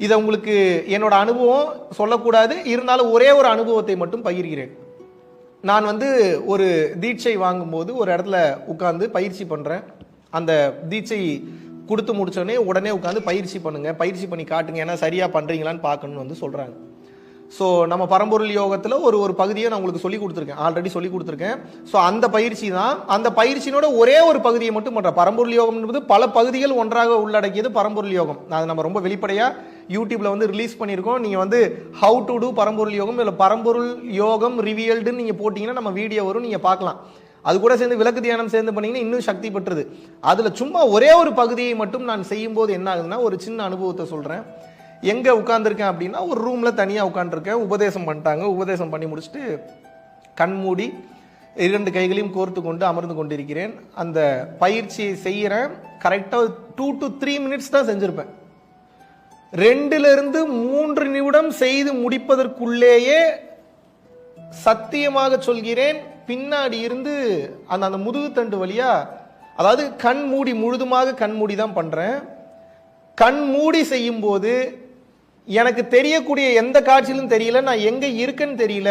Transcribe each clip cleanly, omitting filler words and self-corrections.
இதை உங்களுக்கு என்னோட அனுபவம் சொல்லக்கூடாது, இருந்தாலும் ஒரே ஒரு அனுபவத்தை மட்டும் பகிர்கிறேன். நான் ஒரு தீட்சை வாங்கும்போது ஒரு இடத்துல உட்கார்ந்து பயிற்சி பண்றேன். அந்த தீட்சை கொடுத்து முடிச்சோடனே உடனே உட்காந்து பயிற்சி பண்ணுங்க, பயிற்சி பண்ணி காட்டுங்க, ஏன்னா சரியா பண்றீங்களான்னு பார்க்கணும்னு சொல்றாங்க. ஸோ நம்ம பரம்பொருள் யோகத்தில் ஒரு பகுதியை நான் உங்களுக்கு சொல்லி கொடுத்துருக்கேன், ஆல்ரெடி சொல்லி கொடுத்துருக்கேன். ஸோ அந்த பயிற்சி தான், அந்த பயிற்சியினோட ஒரே ஒரு பகுதியை மட்டும் பண்ணுறேன். பரம்பொருள் யோகம் என்பது பல பகுதிகள் ஒன்றாக உள்ளடக்கியது பரம்பொருள் யோகம். அது நம்ம ரொம்ப வெளிப்படையாக யூடியூப்ல ரிலீஸ் பண்ணியிருக்கோம். நீங்கள் ஹவு டு டூ பரம்பொருள் யோகம் இல்லை பரம்பொருள் யோகம் ரிவியல்டுன்னு நீங்கள் போட்டிங்கன்னா நம்ம வீடியோ வரும், நீங்கள் பார்க்கலாம். அது கூட சேர்ந்து விளக்கு தியானம் சேர்ந்து பண்ணீங்கன்னா இன்னும் சக்தி பெற்றது. அதில் சும்மா ஒரே ஒரு பகுதியை மட்டும் நான் செய்யும்போது என்ன ஆகுதுன்னா, ஒரு சின்ன அனுபவத்தை சொல்கிறேன். எங்கே உட்காந்துருக்கேன் அப்படின்னா, ஒரு ரூமில் தனியாக உட்காந்துருக்கேன். உபதேசம் பண்ணிட்டாங்க. உபதேசம் பண்ணி முடிச்சுட்டு கண் மூடி 2 கைகளையும் கோர்த்து கொண்டு அமர்ந்து கொண்டிருக்கிறேன். அந்த பயிற்சியை செய்கிறேன். கரெக்டாக 2 to 3 minutes தான் செஞ்சுருப்பேன். 2 to 3 நிமிடம் செய்து முடிப்பதற்குள்ளேயே சத்தியமாக சொல்கிறேன், பின்னாடி இருந்து அந்த முதுகுத்தண்டு வழியா, அதாவது கண் மூடி, முழுதுமாக கண் மூடி தான் பண்றேன். கண் மூடி செய்யும் போது எனக்கு தெரியக்கூடிய எந்த காட்சியிலும் தெரியல, நான் எங்க இருக்கேன்னு தெரியல.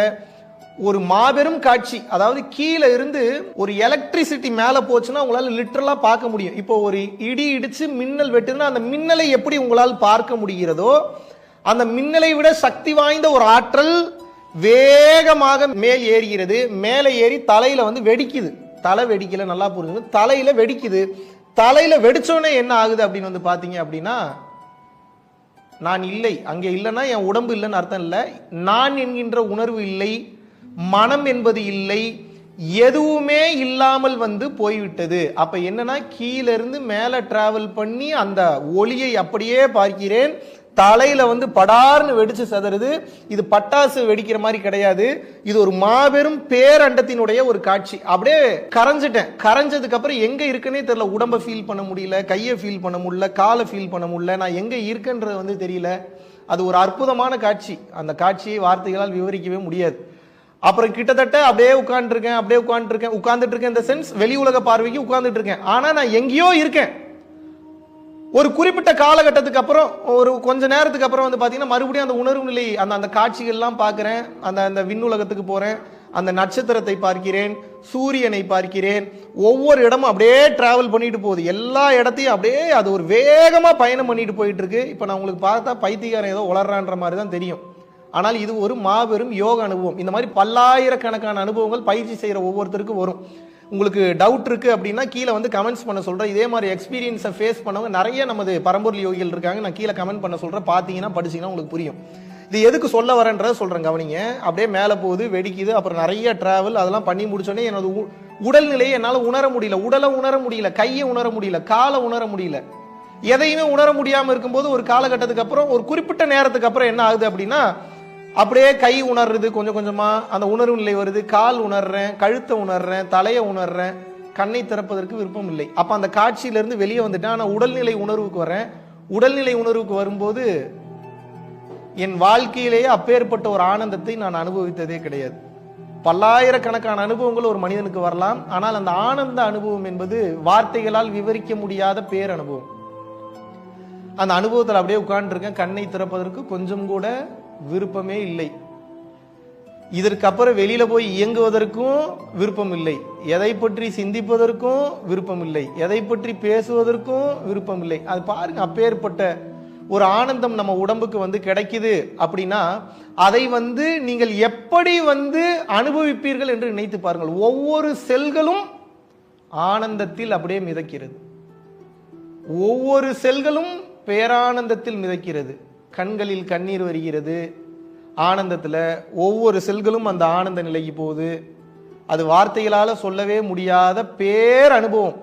ஒரு மாபெரும் காட்சி, அதாவது கீழே இருந்து ஒரு எலக்ட்ரிசிட்டி மேல போச்சுன்னா உங்களால லிட்டரலா பார்க்க முடியும். இப்போ ஒரு இடி இடிச்சு மின்னல் வெட்டுதுன்னா அந்த மின்னலை எப்படி உங்களால் பார்க்க முடிகிறதோ, அந்த மின்னலை விட சக்தி வாய்ந்த ஒரு ஆற்றல் வேகமாக மேல் ஏறுகிறது. மேலே ஏறி தலையில வெடிக்குது. தலை வெடிக்கல, நல்லா புரிஞ்சு, தலையில வெடிக்குது. தலையில வெடிச்சோன்னே என்ன ஆகுது அப்படின்னு பாத்தீங்க அப்படின்னா, நான் இல்லை, அங்கே இல்லைன்னா என் உடம்பு இல்லைன்னு அர்த்தம் இல்லை, நான் என்கின்ற உணர்வு இல்லை, மனம் என்பது இல்லை, எதுவுமே இல்லாமல் போய்விட்டது. அப்ப என்னன்னா, கீழே இருந்து மேல டிராவல் பண்ணி அந்த ஒளியை அப்படியே பார்க்கிறேன். தலையில படார்னு வெடிச்சு சதறுது. இது பட்டாசு வெடிக்கிற மாதிரி கிடையாது, இது ஒரு மாபெரும் பேரண்டத்தினுடைய ஒரு காட்சி. அப்படியே கரைஞ்சிட்டேன். கரைஞ்சதுக்கு அப்புறம் எங்க இருக்குன்னே தெரியல. உடம்ப ஃபீல் பண்ண முடியல, கையை ஃபீல் பண்ண முடியல, காலை ஃபீல் பண்ண முடியல, நான் எங்க இருக்கேன்றது தெரியல. அது ஒரு அற்புதமான காட்சி. அந்த காட்சியை வார்த்தைகளால் விவரிக்கவே முடியாது. அப்புறம் கிட்டத்தட்ட அப்படியே உட்கார்ந்துட்டு இருக்கேன். இந்த சென்ஸ் வெளி உலக பார்வைக்கு உட்கார்ந்துட்டு இருக்கேன். ஆனா நான் எங்கேயோ இருக்கேன். ஒரு குறிப்பிட்ட காலகட்டத்துக்கு அப்புறம், ஒரு கொஞ்ச நேரத்துக்கு அப்புறம் பாத்தீங்கன்னா மறுபடியும் அந்த உணர்வு நிலை, அந்த காட்சிகள் எல்லாம் பார்க்கிறேன். அந்த விண்ணுலகத்துக்கு போறேன். அந்த நட்சத்திரத்தை பார்க்கிறேன், சூரியனை பார்க்கிறேன். ஒவ்வொரு இடமும் அப்படியே டிராவல் பண்ணிட்டு போகுது. எல்லா இடத்தையும் அப்படியே அது ஒரு வேகமா பயணம் பண்ணிட்டு போயிட்டு இருக்கு. இப்ப நான் உங்களுக்கு பார்த்தா பைத்தியக்காரன் ஏதோ உளறான்ற மாதிரி தான் தெரியும். ஆனால் இது ஒரு மாபெரும் யோக அனுபவம். இந்த மாதிரி பல்லாயிரக்கணக்கான அனுபவங்கள் பயிற்சி செய்யற ஒவ்வொருத்தருக்கும் வரும். உங்களுக்கு டவுட் இருக்கு அப்படின்னா கீழே கமெண்ட்ஸ் பண்ண சொல்றேன். இதே மாதிரி எக்ஸ்பீரியன்ஸை ஃபேஸ் பண்ணவங்க நிறைய நமது பரம்பொருள் யோகிகள் இருக்காங்க. நான் கீழே கமெண்ட் பண்ண சொல்றேன். பார்த்தீங்கன்னா படிச்சீங்கன்னா உங்களுக்கு புரியும். இது எதுக்கு சொல்ல வரேன்றத சொல்றேன், கவனிங்க. அப்படியே மேலே போகுது, வெடிக்குது, அப்புறம் நிறைய டிராவல், அதெல்லாம் பண்ணி முடிச்சோடனே எனது உடல்நிலையை என்னால் உணர முடியல. உடலை உணர முடியல, கையை உணர முடியல, காலை உணர முடியல. எதையுமே உணர முடியாமல் இருக்கும்போது ஒரு காலகட்டத்துக்கு அப்புறம், ஒரு குறிப்பிட்ட நேரத்துக்கு அப்புறம் என்ன ஆகுது அப்படின்னா, அப்படியே கை உணர்றது, கொஞ்சம் கொஞ்சமா அந்த உணர்வு நிலை வருது. கால் உணர்றேன், கழுத்தை உணர்றேன், தலையை உணர்றேன். கண்ணை திறப்பதற்கு விருப்பம் இல்லை. அப்ப அந்த காட்சியிலிருந்து வெளியே வந்துட்டேன். ஆனா உடல்நிலை உணர்வுக்கு வரேன். உடல்நிலை உணர்வுக்கு வரும்போது என் வாழ்க்கையிலேயே அப்பேற்பட்ட ஒரு ஆனந்தத்தை நான் அனுபவித்ததே கிடையாது. பல்லாயிரக்கணக்கான அனுபவங்கள் ஒரு மனிதனுக்கு வரலாம். ஆனால் அந்த ஆனந்த அனுபவம் என்பது வார்த்தைகளால் விவரிக்க முடியாத பேர் அனுபவம். அந்த அனுபவத்தில் அப்படியே உட்கார்ந்துருக்கேன். கண்ணை திறப்பதற்கு கொஞ்சம் கூட விருப்பமே இல்லை. இதற்கு அப்புறம் வெளியில போய் இயங்குவதற்கும் விருப்பம் இல்லை, எதை பற்றி சிந்திப்பதற்கும் விருப்பம் இல்லை, எதை பற்றி பேசுவதற்கும் விருப்பம் இல்லை. அது பாருங்க, அப்பேற்பட்ட ஒரு ஆனந்தம் நம்ம உடம்புக்கு கிடைக்குது அப்படின்னா அதை நீங்கள் எப்படி அனுபவிப்பீர்கள் என்று நினைத்து பாருங்கள். ஒவ்வொரு செல்களும் ஆனந்தத்தில் அப்படியே மிதக்கிறது. ஒவ்வொரு செல்களும் பேரானந்தத்தில் மிதக்கிறது. கண்களில் கண்ணீர் வருகிறது ஆனந்தத்தில். ஒவ்வொரு செல்களும் அந்த ஆனந்த நிலைக்கு போகுது. அது வார்த்தைகளால சொல்லவே முடியாத பேர் அனுபவம்.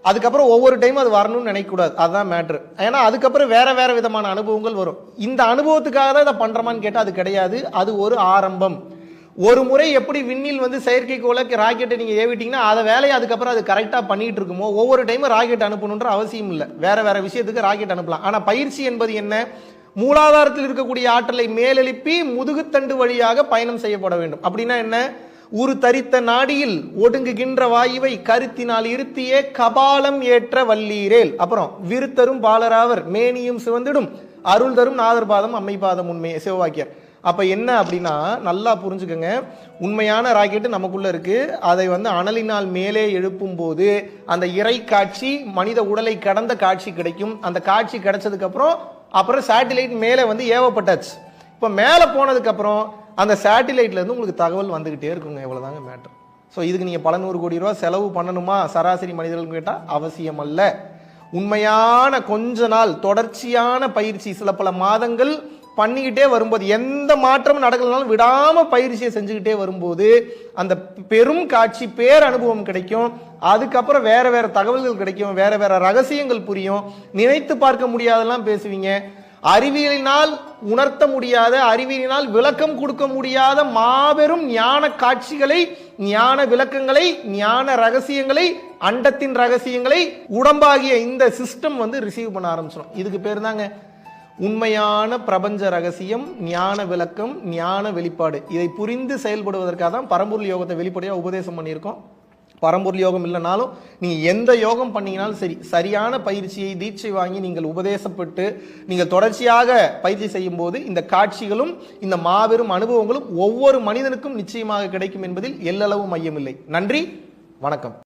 அதுக்கப்புறம் ஒவ்வொரு டைம் அது வரணும்னு நினைக்கக்கூடாது, அதுதான் மேட்ரு. ஏன்னா அதுக்கப்புறம் வேற வேற விதமான அனுபவங்கள் வரும். இந்த அனுபவத்துக்காக தான் இதை பண்றோமான்னு கேட்டால் அது கிடையாது. அது ஒரு ஆரம்பம். ஒரு முறை எப்படி விண்ணில் செயற்கைக்கோள ராக்கெட்டை நீங்க ஏவிட்டீங்கன்னா அதை வேலையை அதுக்கப்புறம் அது கரெக்டா பண்ணிட்டு இருக்குமோ, ஒவ்வொரு டைமும் ராக்கெட் அனுப்பணுன்ற அவசியம் இல்லை. வேற வேற விஷயத்துக்கு ராக்கெட் அனுப்பலாம். ஆனா பயிற்சி என்பது என்ன? மூலாதாரத்தில் இருக்கக்கூடிய ஆற்றலை மேலெழுப்பி முதுகுத்தண்டு வழியாக பயணம் செய்யப்பட வேண்டும். அப்படின்னா என்ன? ஒரு தரித்த நாடியில் ஒடுங்குகின்ற வாயுவை கருத்தினால் இருத்தியே கபாலம் ஏற்ற வல்லீரேல். அப்புறம் விருத்தரும் பாலராவர் மேனியும் சிவந்திடும் அருள் தரும் நாதர் பாதம் அம்மை பாதம் உண்மை சிவவாக்கியர். அப்ப என்ன அப்படின்னா நல்லா புரிஞ்சுக்கங்க, உண்மையான ராக்கெட்டு நமக்குள்ள இருக்கு. அதை அனலினால் மேலே எழுப்பும் போது அந்த இறை காட்சி மனித உடலை கடந்த காட்சி கிடைக்கும். அந்த காட்சி கிடைச்சதுக்கு அப்புறம் சேட்டிலைட் மேலே ஏவப்பட்டாச்சு. இப்ப மேல போனதுக்கு அப்புறம் அந்த சேட்டிலைட்ல இருந்து உங்களுக்கு தகவல் வந்துகிட்டே இருக்குங்க. இவ்வளவுதாங்க மேட்டர். ஸோ இதுக்கு நீங்க பல 100 கோடி ரூபாய் செலவு பண்ணணுமா சராசரி மனிதர்கள் கேட்டா அவசியம் அல்ல. உண்மையான கொஞ்ச நாள் தொடர்ச்சியான பயிற்சி, சில பல மாதங்கள் பண்ணிக்கிட்டே வரும்போது, எந்த மாற்றமும் நடக்கலனாலும் விடாம பயிற்சியை செஞ்சுக்கிட்டே வரும்போது அந்த பெரும் காட்சி பேர் அனுபவம் கிடைக்கும். அதுக்கப்புறம் வேற வேற தகவல்கள் கிடைக்கும், வேற வேற ரகசியங்கள் புரியும். நினைத்து பார்க்க முடியாதெல்லாம் பேசுவீங்க. அறிவியலினால் உணர்த்த முடியாத, அறிவியலினால் விளக்கம் கொடுக்க முடியாத மாபெரும் ஞான காட்சிகளை, ஞான விளக்கங்களை, ஞான ரகசியங்களை, அண்டத்தின் ரகசியங்களை உடம்பாகிய இந்த சிஸ்டம் ரிசீவ் பண்ண ஆரம்பிச்சிடும். இதுக்கு பேர் தாங்க உண்மையான பிரபஞ்ச ரகசியம், ஞான விளக்கம், ஞான வெளிப்பாடு. இதை புரிந்து செயல்படுவதற்காக தான் பரம்பொருள் யோகத்தை வெளிப்படையாக உபதேசம் பண்ணியிருக்கோம். பரம்பொருள் யோகம் இல்லைனாலும் நீங்க எந்த யோகம் பண்ணீங்கனாலும் சரி, சரியான பயிற்சியை தீட்சை வாங்கி நீங்கள் உபதேசப்பட்டு நீங்கள் தொடர்ச்சியாக பயிற்சி செய்யும் போது இந்த காட்சிகளும் இந்த மாபெரும் அனுபவங்களும் ஒவ்வொரு மனிதனுக்கும் நிச்சயமாக கிடைக்கும் என்பதில் எல்லளவும் மையமில்லை. நன்றி, வணக்கம்.